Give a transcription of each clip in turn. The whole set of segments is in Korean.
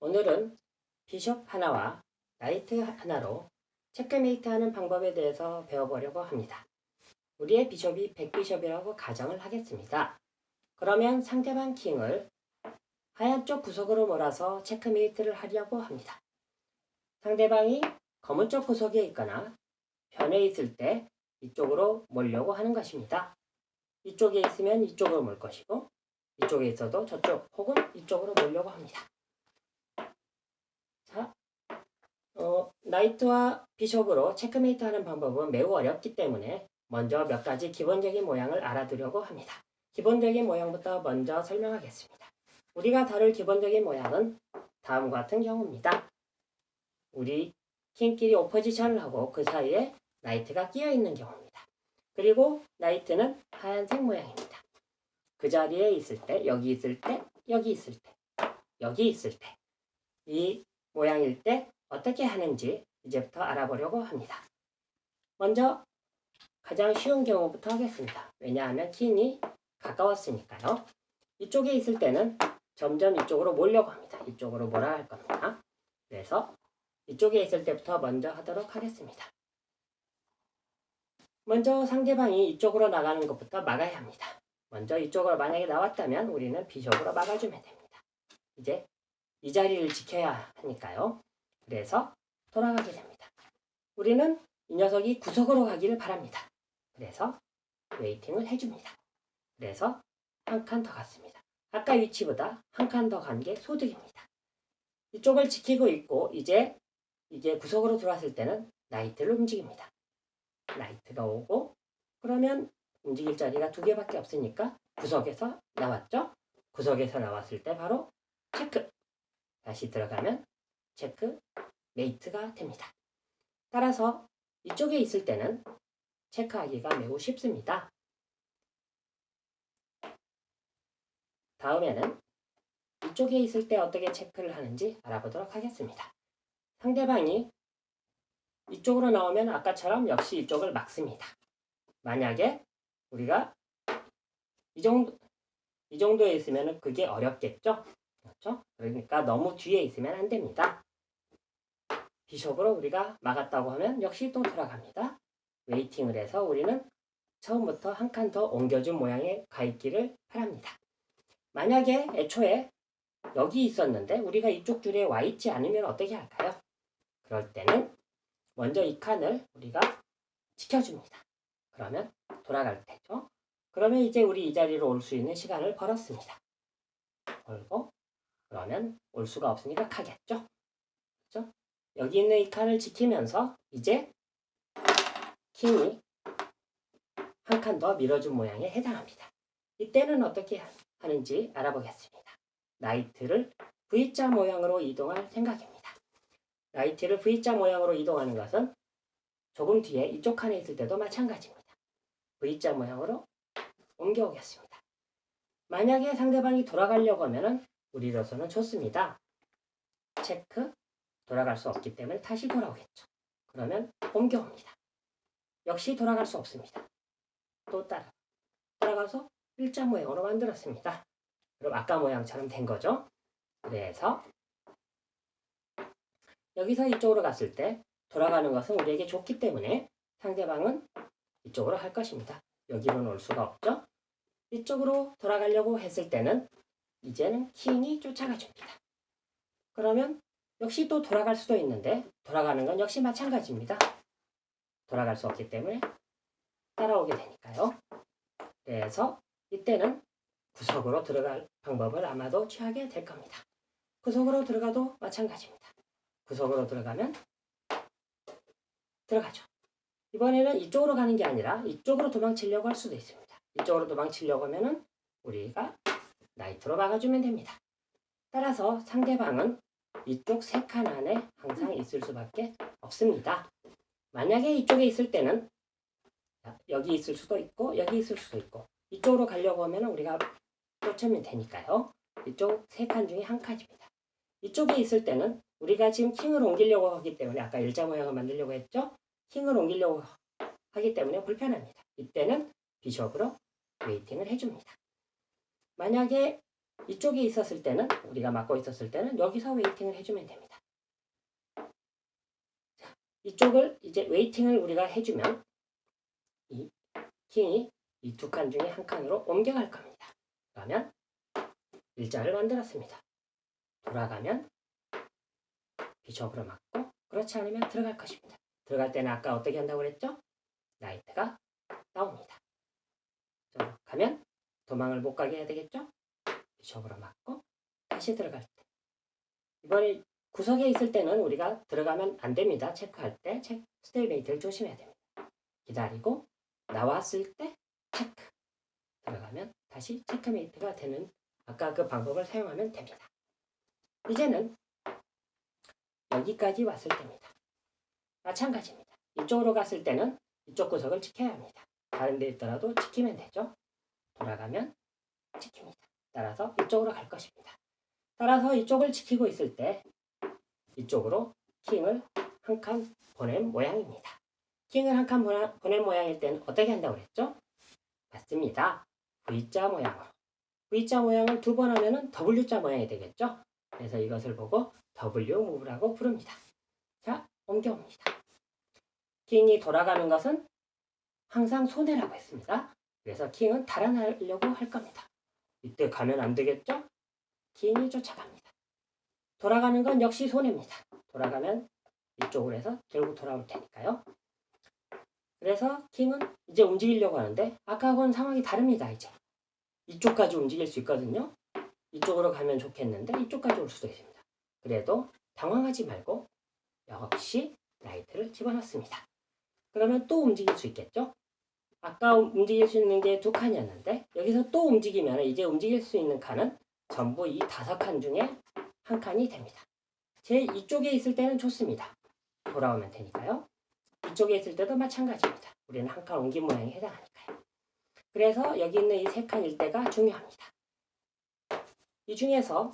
오늘은 비숍 하나와 나이트 하나로 체크메이트 하는 방법에 대해서 배워보려고 합니다. 우리의 비숍이 백비숍이라고 가정을 하겠습니다. 그러면 상대방 킹을 하얀 쪽 구석으로 몰아서 체크메이트를 하려고 합니다. 상대방이 검은 쪽 구석에 있거나 변에 있을 때 이쪽으로 몰려고 하는 것입니다. 이쪽에 있으면 이쪽으로 몰 것이고 이쪽에 있어도 저쪽 혹은 이쪽으로 몰려고 합니다. 자, 나이트와 비숍으로 체크메이트 하는 방법은 매우 어렵기 때문에 먼저 몇 가지 기본적인 모양을 알아두려고 합니다. 기본적인 모양부터 먼저 설명하겠습니다. 우리가 다룰 기본적인 모양은 다음과 같은 경우입니다. 우리 킹끼리 오포지션을 하고 그 사이에 나이트가 끼어 있는 경우입니다. 그리고 나이트는 하얀색 모양입니다. 그 자리에 있을 때, 여기 있을 때, 여기 있을 때, 여기 있을 때, 이 모양일 때 어떻게 하는지 이제부터 알아보려고 합니다. 먼저 가장 쉬운 경우부터 하겠습니다. 왜냐하면 킹이 가까웠으니까요. 이쪽에 있을 때는 점점 이쪽으로 몰려고 합니다. 이쪽으로 몰아갈 겁니다. 그래서 이쪽에 있을 때부터 먼저 하도록 하겠습니다. 먼저 상대방이 이쪽으로 나가는 것부터 막아야 합니다. 먼저 이쪽으로 만약에 나왔다면 우리는 비숍으로 막아주면 됩니다. 이제 이 자리를 지켜야 하니까요. 그래서 돌아가게 됩니다. 우리는 이 녀석이 구석으로 가기를 바랍니다. 그래서 웨이팅을 해줍니다. 그래서 한 칸 더 갔습니다. 아까 위치보다 한 칸 더 간 게 소득입니다. 이쪽을 지키고 있고 이제 이게 구석으로 들어왔을 때는 나이트를 움직입니다. 나이트가 오고 그러면 움직일 자리가 두 개밖에 없으니까 구석에서 나왔죠? 구석에서 나왔을 때 바로 체크! 다시 들어가면 체크 메이트가 됩니다. 따라서 이쪽에 있을 때는 체크하기가 매우 쉽습니다. 다음에는 이쪽에 있을 때 어떻게 체크를 하는지 알아보도록 하겠습니다. 상대방이 이쪽으로 나오면 아까처럼 역시 이쪽을 막습니다. 만약에 우리가 이 정도에 있으면 그게 어렵겠죠? 그렇죠? 그러니까 너무 뒤에 있으면 안 됩니다. 비숍으로 우리가 막았다고 하면 역시 또 돌아갑니다. 웨이팅을 해서 우리는 처음부터 한 칸 더 옮겨준 모양의 가 있기를 바랍니다. 만약에 애초에 여기 있었는데 우리가 이쪽 줄에 와 있지 않으면 어떻게 할까요? 그럴 때는 먼저 이 칸을 우리가 지켜줍니다. 그러면 돌아갈 테죠. 그러면 이제 우리 이 자리로 올 수 있는 시간을 벌었습니다. 벌고 그러면 올 수가 없으니까 가겠죠. 그렇죠? 여기 있는 이 칸을 지키면서 이제 킹이 한 칸 더 밀어준 모양에 해당합니다. 이때는 어떻게 하는지 알아보겠습니다. 나이트를 V자 모양으로 이동할 생각입니다. 나이트를 V자 모양으로 이동하는 것은 조금 뒤에 이쪽 칸에 있을 때도 마찬가지입니다. V자 모양으로 옮겨오겠습니다. 만약에 상대방이 돌아가려고 하면 우리로서는 좋습니다. 체크, 돌아갈 수 없기 때문에 다시 돌아오겠죠. 그러면 옮겨옵니다. 역시 돌아갈 수 없습니다. 또 따라가서 일자 모양으로 만들었습니다. 그럼 아까 모양처럼 된 거죠. 그래서 여기서 이쪽으로 갔을 때 돌아가는 것은 우리에게 좋기 때문에 상대방은 이쪽으로 할 것입니다. 여기로는 올 수가 없죠. 이쪽으로 돌아가려고 했을 때는 이제는 킹이 쫓아가 줍니다. 그러면 역시 또 돌아갈 수도 있는데 돌아가는 건 역시 마찬가지입니다. 돌아갈 수 없기 때문에 따라오게 되니까요. 그래서 이때는 구석으로 들어갈 방법을 아마도 취하게 될 겁니다. 구석으로 들어가도 마찬가지입니다. 구석으로 들어가면 들어가죠. 이번에는 이쪽으로 가는 게 아니라 이쪽으로 도망치려고 할 수도 있습니다. 이쪽으로 도망치려고 하면은 우리가 나이트로 막아주면 됩니다. 따라서 상대방은 이쪽 세 칸 안에 항상 있을 수밖에 없습니다. 만약에 이쪽에 있을 때는 여기 있을 수도 있고 여기 있을 수도 있고 이쪽으로 가려고 하면 우리가 쫓으면 되니까요. 이쪽 세 칸 중에 한 칸입니다. 이쪽에 있을 때는 우리가 지금 킹을 옮기려고 하기 때문에 아까 일자 모양을 만들려고 했죠. 킹을 옮기려고 하기 때문에 불편합니다. 이때는 비숍으로 웨이팅을 해줍니다. 만약에 이쪽에 있었을 때는 우리가 막고 있었을 때는 여기서 웨이팅을 해주면 됩니다. 자, 이쪽을 이제 웨이팅을 우리가 해주면 이 킹이 이 두 칸 중에 한 칸으로 옮겨갈 겁니다. 그러면 일자를 만들었습니다. 돌아가면 비숍으로 막고 그렇지 않으면 들어갈 것입니다. 들어갈 때는 아까 어떻게 한다고 그랬죠? 나이트가 나옵니다. 가면 도망을 못 가게 해야 되겠죠? 비숍으로 막고 다시 들어갈 때 이번에 구석에 있을 때는 우리가 들어가면 안 됩니다. 체크할 때 스테이메이트를 조심해야 됩니다. 기다리고 나왔을 때 체크 들어가면 다시 체크메이트가 되는 아까 그 방법을 사용하면 됩니다. 이제는 여기까지 왔을 때입니다. 마찬가지입니다. 이쪽으로 갔을 때는 이쪽 구석을 지켜야 합니다. 다른 데 있더라도 지키면 되죠. 돌아가면 지킵니다. 따라서 이쪽으로 갈 것입니다. 따라서 이쪽을 지키고 있을 때 이쪽으로 킹을 한 칸 보낸 모양입니다. 킹을 한 칸 보낸 모양일 때는 어떻게 한다고 그랬죠? 맞습니다. V자 모양으로. V자 모양을 두 번 하면은 W자 모양이 되겠죠? 그래서 이것을 보고 W 무브라고 부릅니다. 자, 옮겨옵니다. 킹이 돌아가는 것은 항상 손해라고 했습니다. 그래서 킹은 달아나려고 할 겁니다. 이때 가면 안 되겠죠? 킹이 쫓아갑니다. 돌아가는 건 역시 손해입니다. 돌아가면 이쪽으로 해서 결국 돌아올 테니까요. 그래서 킹은 이제 움직이려고 하는데 아까하고는 상황이 다릅니다. 이제 이쪽까지 움직일 수 있거든요. 이쪽으로 가면 좋겠는데 이쪽까지 올 수도 있습니다. 그래도 당황하지 말고 역시 나이트를 집어넣습니다. 그러면 또 움직일 수 있겠죠? 아까 움직일 수 있는 게 두 칸이었는데 여기서 또 움직이면 이제 움직일 수 있는 칸은 전부 이 5칸 중에 한 칸이 됩니다. 제 이쪽에 있을 때는 좋습니다. 돌아오면 되니까요. 이쪽에 있을 때도 마찬가지입니다. 우리는 한 칸 옮긴 모양에 해당하니까요. 그래서 여기 있는 이 3칸 일대가 중요합니다. 이 중에서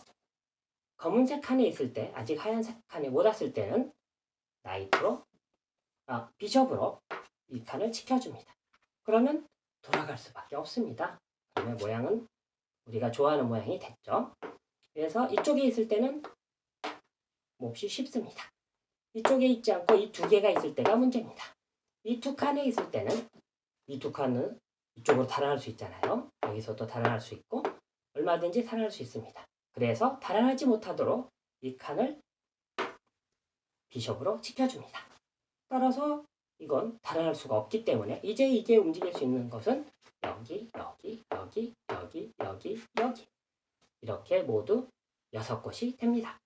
검은색 칸에 있을 때 아직 하얀색 칸에 못 왔을 때는 나이트로 비숍으로 이 칸을 지켜줍니다. 그러면 돌아갈 수밖에 없습니다. 그러면 모양은 우리가 좋아하는 모양이 됐죠. 그래서 이쪽에 있을 때는 몹시 쉽습니다. 이쪽에 있지 않고 이 두 개가 있을 때가 문제입니다. 이 두 칸에 있을 때는 이 두 칸은 이쪽으로 달아날 수 있잖아요. 여기서도 달아날 수 있고 얼마든지 달아날 수 있습니다. 그래서 달아나지 못하도록 이 칸을 비숍으로 지켜줍니다. 따라서 이건 달아날 수가 없기 때문에 이제 이게 움직일 수 있는 것은 여기, 여기, 여기, 여기, 여기, 여기 이렇게 모두 6곳이 됩니다.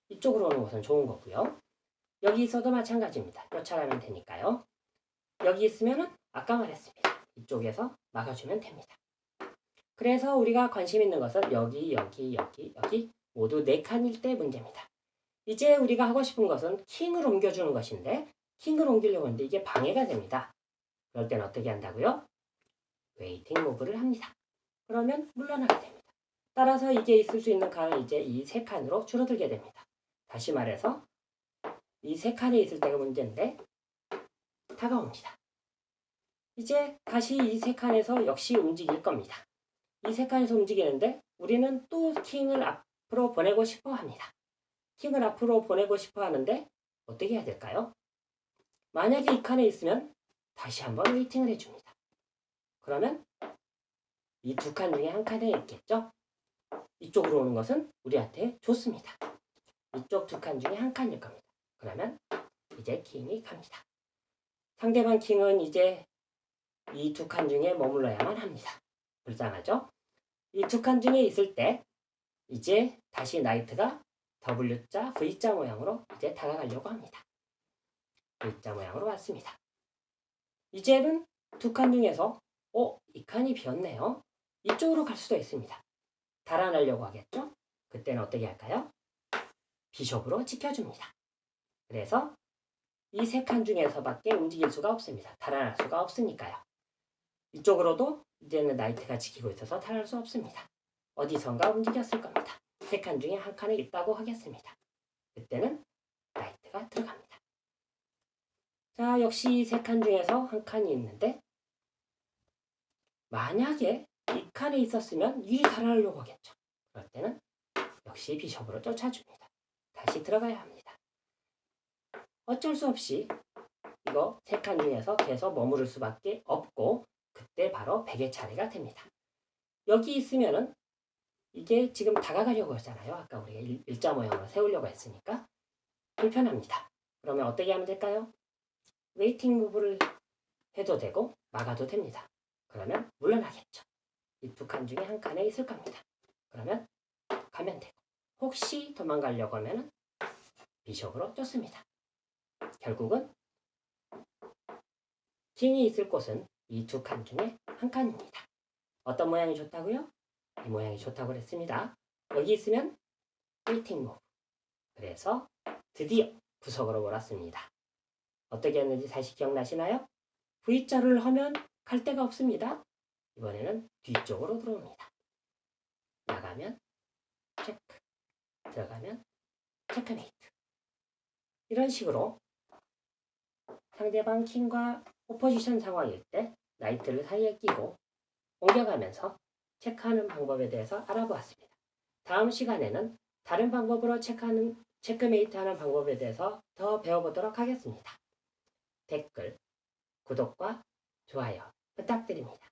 이쪽으로 오는 것은 좋은 거고요. 여기 있어도 마찬가지입니다. 쫓아가면 되니까요. 여기 있으면은 아까 말했습니다. 이쪽에서 막아주면 됩니다. 그래서 우리가 관심 있는 것은 여기, 여기, 여기, 여기 모두 4칸일 때 문제입니다. 이제 우리가 하고 싶은 것은 킹을 옮겨주는 것인데 킹을 옮기려고 하는데 이게 방해가 됩니다. 그럴 땐 어떻게 한다고요? 웨이팅 무브를 합니다. 그러면 물러나게 됩니다. 따라서 이게 있을 수 있는 칸은 이제 이 3칸으로 줄어들게 됩니다. 다시 말해서 이 3칸에 있을 때가 문제인데 다가옵니다. 이제 다시 이 3칸에서 역시 움직일 겁니다. 이 3칸에서 움직이는데 우리는 또 킹을 앞으로 보내고 싶어 합니다. 킹을 앞으로 보내고 싶어 하는데 어떻게 해야 될까요? 만약에 이 칸에 있으면 다시 한번 웨이팅을 해줍니다. 그러면 이 2칸 중에 한 칸에 있겠죠? 이쪽으로 오는 것은 우리한테 좋습니다. 이쪽 2칸 중에 한 칸일 겁니다. 그러면 이제 킹이 갑니다. 상대방 킹은 이제 이 2칸 중에 머물러야만 합니다. 불쌍하죠? 이 2칸 중에 있을 때 이제 다시 나이트가 W자, V자 모양으로 이제 다가가려고 합니다. V자 모양으로 왔습니다. 이제는 2칸 중에서 이 칸이 비었네요. 이쪽으로 갈 수도 있습니다. 달아나려고 하겠죠? 그때는 어떻게 할까요? 비숍으로 지켜줍니다. 그래서 이 3칸 중에서밖에 움직일 수가 없습니다. 달아날 수가 없으니까요. 이쪽으로도 이제는 나이트가 지키고 있어서 달아날 수 없습니다. 어디선가 움직였을 겁니다. 3칸 중에 한 칸에 있다고 하겠습니다. 그때는 나이트가 들어갑니다. 자, 역시 이 3칸 중에서 한 칸이 있는데 만약에 이 칸에 있었으면 일이 달아나려고 하겠죠. 그럴 때는 역시 비숍으로 쫓아줍니다. 다시 들어가야 합니다. 어쩔 수 없이 이거 3칸 중에서 계속 머무를 수밖에 없고 그때 바로 베개 차례가 됩니다. 여기 있으면은 이게 지금 다가가려고 하잖아요. 아까 우리가 일자 모양으로 세우려고 했으니까 불편합니다. 그러면 어떻게 하면 될까요? 웨이팅 무브를 해도 되고 막아도 됩니다. 그러면 물러나겠죠. 이 2칸 중에 한 칸에 있을 겁니다. 그러면 가면 되고 혹시 도망가려고 하면 비숍으로 쫓습니다. 결국은 킹이 있을 곳은 이 2칸 중에 한 칸입니다. 어떤 모양이 좋다고요? 이 모양이 좋다고 그랬습니다. 여기 있으면 웨이팅 무브. 그래서 드디어 구석으로 몰았습니다. 어떻게 했는지 다시 기억나시나요? V자를 하면 갈 데가 없습니다. 이번에는 뒤쪽으로 들어옵니다. 나가면 체크, 들어가면 체크메이트. 이런 식으로 상대방 킹과 오포지션 상황일 때 나이트를 사이에 끼고 옮겨가면서 체크하는 방법에 대해서 알아보았습니다. 다음 시간에는 다른 방법으로 체크메이트 하는 방법에 대해서 더 배워보도록 하겠습니다. 댓글, 구독과 좋아요 부탁드립니다.